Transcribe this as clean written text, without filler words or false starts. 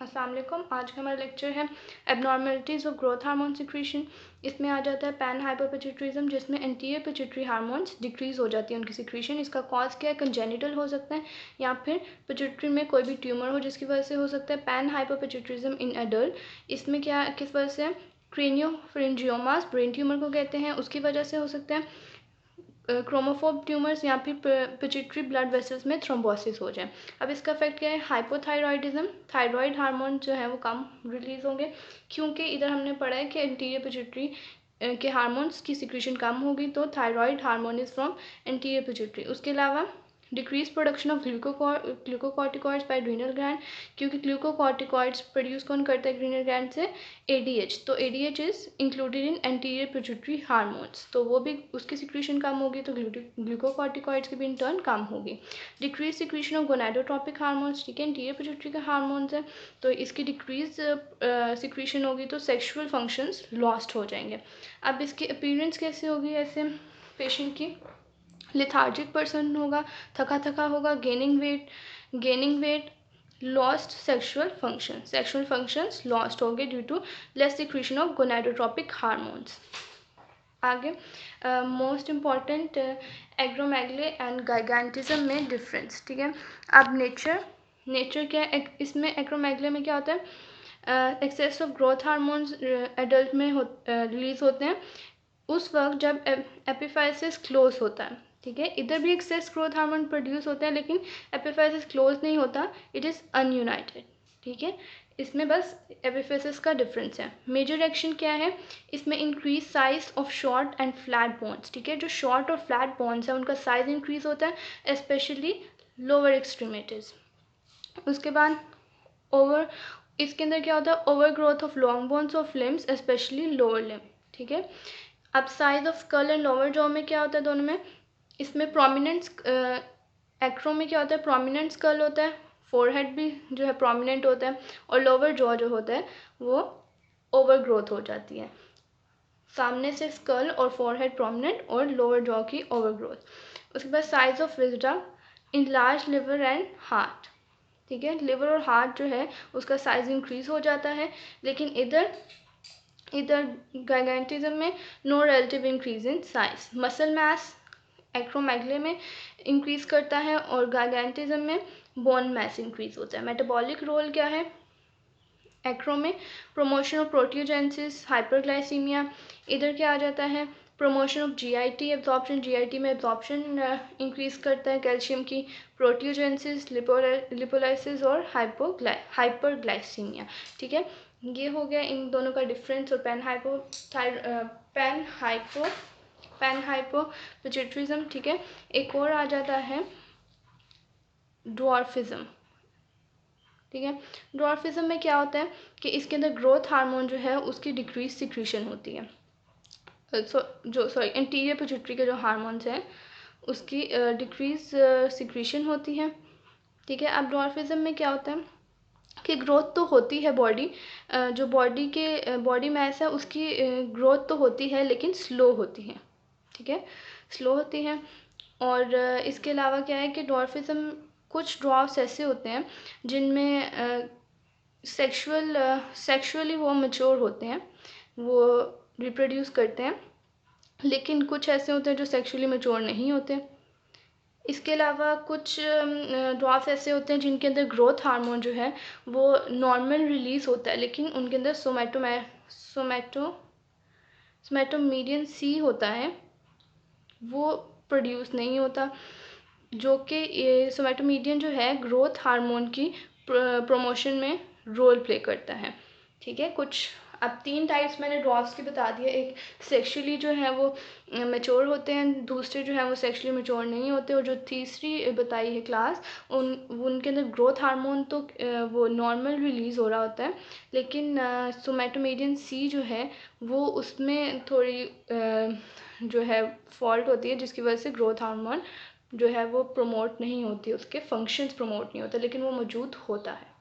अस्सलाम वालेकुम। आज का हमारा लेक्चर है abnormalities of growth hormone secretion. इसमें आ जाता है पैन हाइपोपिट्यूटरिज्म, जिसमें एंटीरियर पिट्यूटरी हार्मोन्स डिक्रीज हो जाती है उनकी सिक्रीशन। इसका कॉज क्या है? कंजेनिटल हो सकता है या फिर पिट्यूटरी में कोई भी ट्यूमर हो जिसकी वजह से हो सकता है। पैन हाइपोपिट्यूटरिज्म इन एडल्ट, इसमें क्या किस वजह से? क्रेनियोफिरिंजियोमास, ब्रेन ट्यूमर को कहते हैं, उसकी वजह से हो सकता है। क्रोमोफोब ट्यूमर्स या फिर पिट्यूटरी ब्लड वेसल्स में थ्रोम्बोसिस हो जाए। अब इसका इफेक्ट क्या है? हाइपोथायरॉयडिज्म, थायराइड हार्मोन जो है वो कम रिलीज होंगे, क्योंकि इधर हमने पढ़ा है कि एंटीरियर पिट्यूटरी के हार्मोन्स की सिक्रीशन कम होगी, तो thyroid hormone is from anterior pituitary. उसके अलावा decrease production of glucocorticoids by adrenal gland, क्योंकि ग्लूकोकॉर्टिकॉइड्स प्रोड्यूस कौन करता है एड्रीनल ग्लैंड से? एडीएच। तो ADH is included in anterior pituitary hormones, तो वो भी उसकी सिक्रीशन कम होगी, तो ग्लूकोकॉर्टिकॉइड्स की भी इन टर्न कम होगी। Decrease secretion of gonadotropic hormones, ठीक है, एंटीरियर पिट्यूटरी का हार्मोन्स है, तो इसकी डिक्रीज सिक्रीशन होगी तो सेक्शुअल फंक्शंस लॉस्ट हो जाएंगे। अब इसकी अपीयरेंस कैसे होगी? ऐसे पेशेंट की लेथार्जिक पर्सन होगा, थका थका होगा, gaining weight, lost sexual functions lost होंगे due to less secretion of gonadotropic hormones. आगे most important acromegaly and gigantism में डिफरेंस, ठीक है। अब नेचर क्या है इसमें? एग्रोमेगले में क्या होता है? Excess of growth hormones adult में रिलीज होते हैं उस वक्त जब एपिफाइसिस क्लोज होता है, ठीक है। इधर भी एक्सेस ग्रोथ हार्मोन प्रोड्यूस होते हैं, लेकिन एपिफाइसिस क्लोज नहीं होता, इट इज़ अनयूनाइटेड, ठीक है। इसमें बस एपिफाइसिस का डिफरेंस है। मेजर एक्शन क्या है इसमें? Increase size of short and flat bones, ठीक है। जो शॉर्ट और फ्लैट बोन्स है उनका साइज इंक्रीज होता है, स्पेशली लोअर एक्सट्रीमिटीज। उसके बाद इसके अंदर क्या होता है? Over growth of long bones of limbs, specially lower limb, ठीक है। अब size of skull and lower jaw में क्या होता है दोनों में? इसमें प्रोमिनेंट एक्रो में क्या होता है? प्रोमिनेंट स्कल होता है, फोरहेड भी जो है प्रोमिनेंट होता है, और लोअर जॉ जो होता है वो ओवर ग्रोथ हो जाती है। सामने से स्कल और फोरहेड प्रोमिनेंट और लोअर जॉ की ओवर ग्रोथ। उसके बाद size of wisdom in large liver and heart, ठीक है। लिवर और हार्ट जो है उसका साइज इंक्रीज हो जाता है, लेकिन इधर गाइगेंटिज्म में no relative increase in size. Muscle mass acromegaly में इंक्रीज करता है और गाइगेंटिज्म में बोन मास इंक्रीज होता है। मेटाबॉलिक रोल क्या है एक्रो में? Promotion of proteogenesis, hyperglycaemia. इधर क्या आ जाता है? Promotion of GIT absorption, GIT में एब्जॉर्प्शन इंक्रीज करता है कैल्शियम की, प्रोटियोजेनेसिस, लिपोलाइसिस और हाइपरग्लाइसीमिया, ठीक है। ये हो गया इन दोनों का डिफरेंस। और पैन हाइपोपिट्यूटरिज्म, ठीक है। एक और आ जाता है ड्वार्फिज्म, ठीक है। ड्वार्फिज्म में क्या होता है कि इसके अंदर ग्रोथ हार्मोन जो है उसकी डिक्रीज सिक्रीशन होती है। एंटीरियर पिट्यूटरी के जो हार्मोन्स हैं उसकी डिक्रीज सिक्रीशन होती है, ठीक है। अब ड्वार्फिज्म में क्या होता है कि ग्रोथ तो होती है जो बॉडी मैस है उसकी ग्रोथ तो होती है, लेकिन स्लो होती है, ठीक है, स्लो होती है। और इसके अलावा क्या है कि ड्वार्फिज्म कुछ ड्वार्फ्स ऐसे होते हैं जिनमें सेक्शुअली वो मैच्योर होते हैं, वो रिप्रोड्यूस करते हैं, लेकिन कुछ ऐसे होते हैं जो सेक्शुअली मैच्योर नहीं होते। इसके अलावा कुछ ड्वार्फ्स ऐसे होते हैं जिनके अंदर ग्रोथ हार्मोन जो है वो नॉर्मल रिलीज होता है, लेकिन उनके अंदर सोमैटोमीडियन सी होता है, वो प्रोड्यूस नहीं होता, जो कि सोमैटोमीडियन जो है ग्रोथ हार्मोन की प्रमोशन में रोल प्ले करता है, ठीक है। कुछ अब 3 टाइप्स मैंने ड्वार्फ्स की बता दिया। एक सेक्शुअली जो है वो मैच्योर होते हैं, दूसरे जो है वो सेक्शुअली मैच्योर नहीं होते, और जो तीसरी बताई है क्लास उनके अंदर ग्रोथ हार्मोन तो वो नॉर्मल रिलीज़ हो रहा होता है, लेकिन सोमैटोमीडियन सी जो है वो उसमें थोड़ी जो है फॉल्ट होती है, जिसकी वजह से ग्रोथ हार्मोन जो है वो प्रमोट नहीं होती, उसके फंक्शंस प्रमोट नहीं होते, लेकिन वो मौजूद होता है।